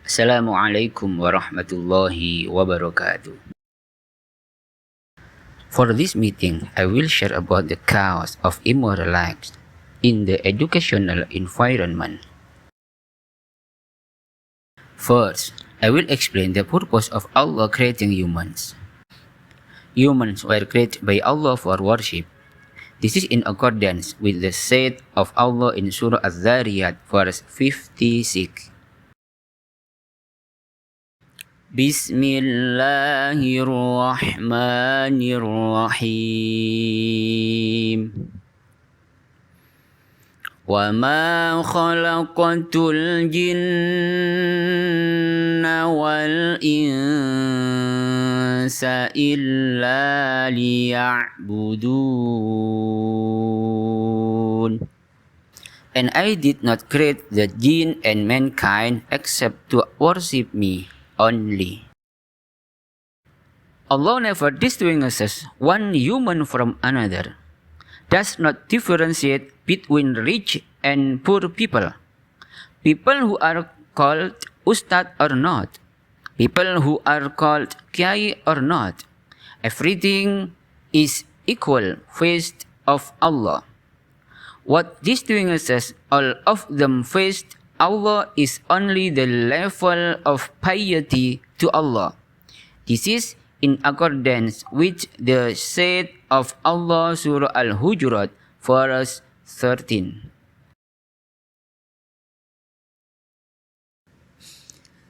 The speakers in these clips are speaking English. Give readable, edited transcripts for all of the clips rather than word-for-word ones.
Assalamualaikum warahmatullahi wabarakatuh. For this meeting, I will share about the cause of immoral acts in the educational environment. First, I will explain the purpose of Allah creating humans. Humans were created by Allah for worship. This is in accordance with the said of Allah in Surah Az-Zariyat verse 56. Bismillahirrahmanirrahim. وَمَا خَلَقْتُ الْجِنَّ وَالْإِنسَ إِلَّا لِيَعْبُدُونَ. And I did not create the jinn and mankind except to worship me only. Allah never distinguishes one human from another, does not differentiate between rich and poor people, people who are called ustad or not, people who are called kiai or not. Everything is equal faced of Allah. What distinguishes all of them faced Allah is only the level of piety to Allah. This is in accordance with the said of Allah Surah Al-Hujurat verse 13.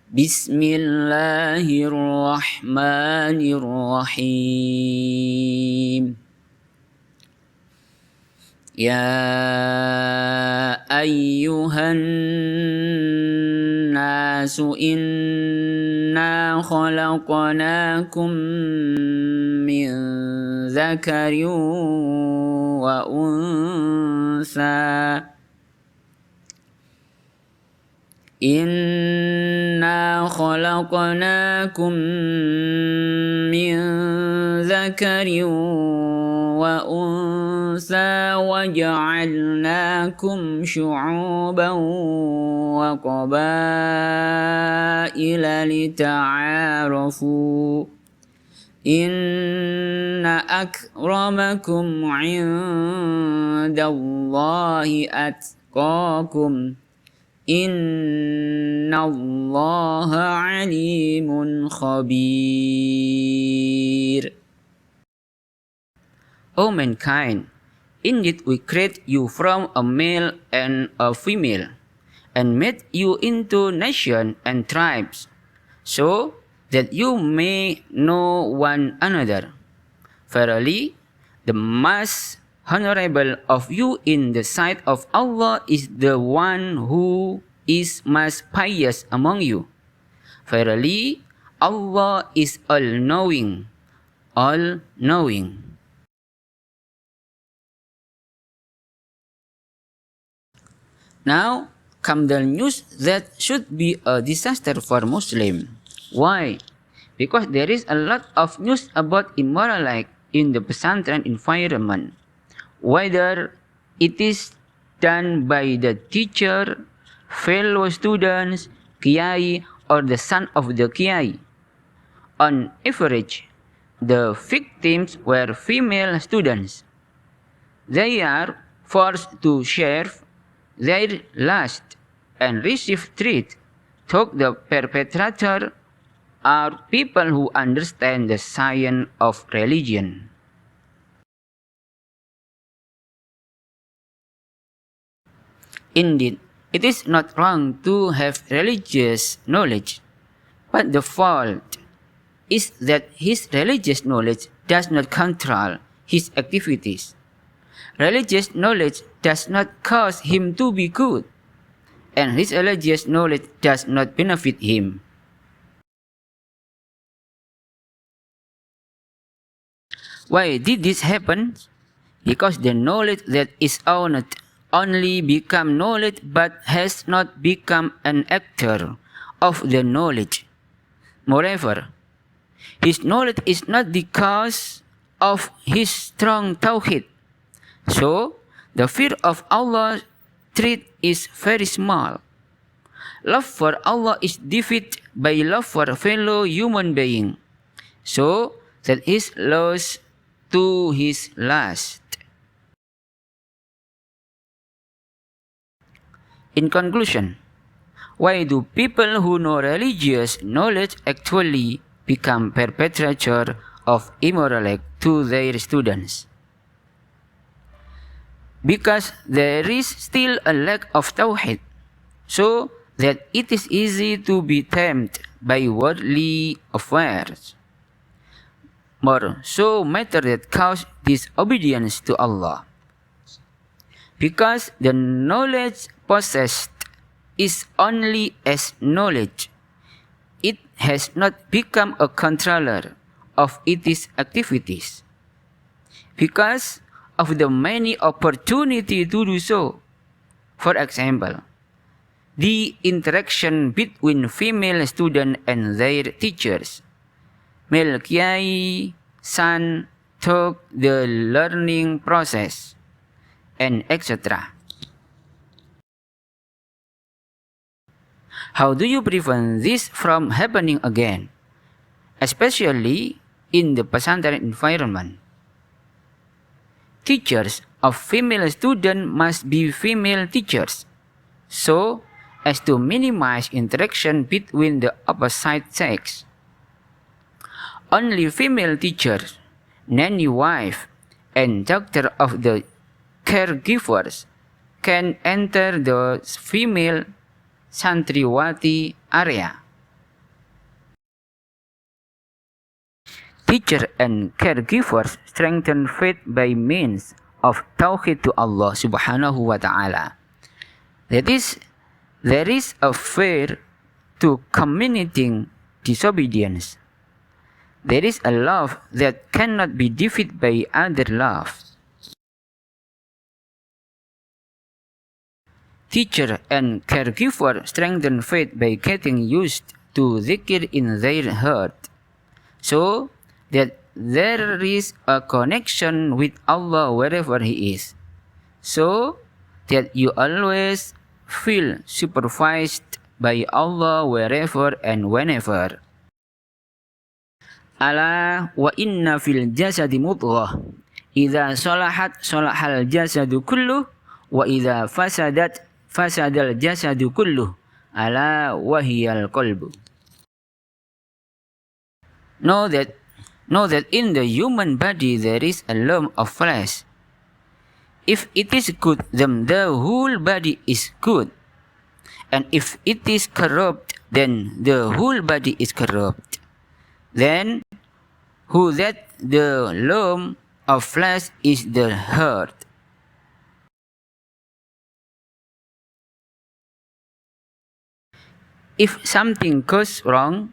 Bismillahirrahmanirrahim. Ya ayyuhan nasu inna khalaqnakum min zakarin wa unsa. Inna khalaqnakum min zakarin wa unsa wa ja'alnakum syu'uban wa qabaila lita'arafu. Inna akramakum 'indallahi atqakum. Innallaha 'alimun khabir. O mankind, indeed we create you from a male and a female, and made you into nations and tribes, so that you may know one another. Verily, the most honorable of you in the sight of Allah is the one who is most pious among you. Verily, Allah is all-knowing, all-knowing. Now come the news that should be a disaster for Muslim. Why? Because there is a lot of news about immoral act in the pesantren environment. Whether it is done by the teacher, fellow students, kiai, or the son of the kiai. On average, the victims were female students. They are forced to share their lust and receive treat. Though the perpetrator are people who understand the science of religion. Indeed, it is not wrong to have religious knowledge, but the fault is that his religious knowledge does not control his activities. Religious knowledge does not cause him to be good, and his religious knowledge does not benefit him. Why did this happen? Because the knowledge that is owned only become knowledge but has not become an actor of the knowledge. Moreover, his knowledge is not the cause of his strong tawhid. So, the fear of Allah treat is very small. love for Allah is defeated by love for fellow human being, so that is lost to his lust. In conclusion, why do people who know religious knowledge actually become perpetrators of immoral act to their students? Because there is still a lack of tawhid, so that it is easy to be tempted by worldly affairs. More so matter that cause disobedience to Allah. Because the knowledge possessed is only as knowledge, it has not become a controller of its activities. Because of the many opportunity to do so. For example, the interaction between female students and their teachers. Male kiai, son, took the learning process, and etc. How do you prevent this from happening again, especially in the pesantren environment? Teachers of female students must be female teachers, so as to minimize interaction between the opposite sex. Only female teachers, nanny wife, and doctor of the caregivers can enter the female santriwati area. Teacher and caregivers strengthen faith by means of tawhid to Allah subhanahu wa ta'ala. That is, there is a fear to committing disobedience. There is a love that cannot be defeated by other love. Teacher and caregiver strengthen faith by getting used to dhikr in their heart, so that there is a connection with Allah wherever He is, so that you always feel supervised by Allah wherever and whenever. Ala wa inna fil jasadi mudghah, idza salahat salahal jasadu kulluh, wa idza fasadat fasadal jasadu kulluh, ala wahiyal qalbu. Know that in the human body there is a lump of flesh. If it is good, then the whole body is good. And if it is corrupt, then the whole body is corrupt. Then who that the lump of flesh is the heart. If something goes wrong,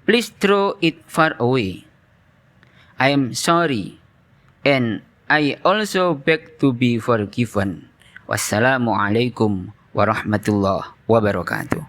please throw it far away. I am sorry, and I also beg to be forgiven. Wassalamualaikum warahmatullahi wabarakatuh.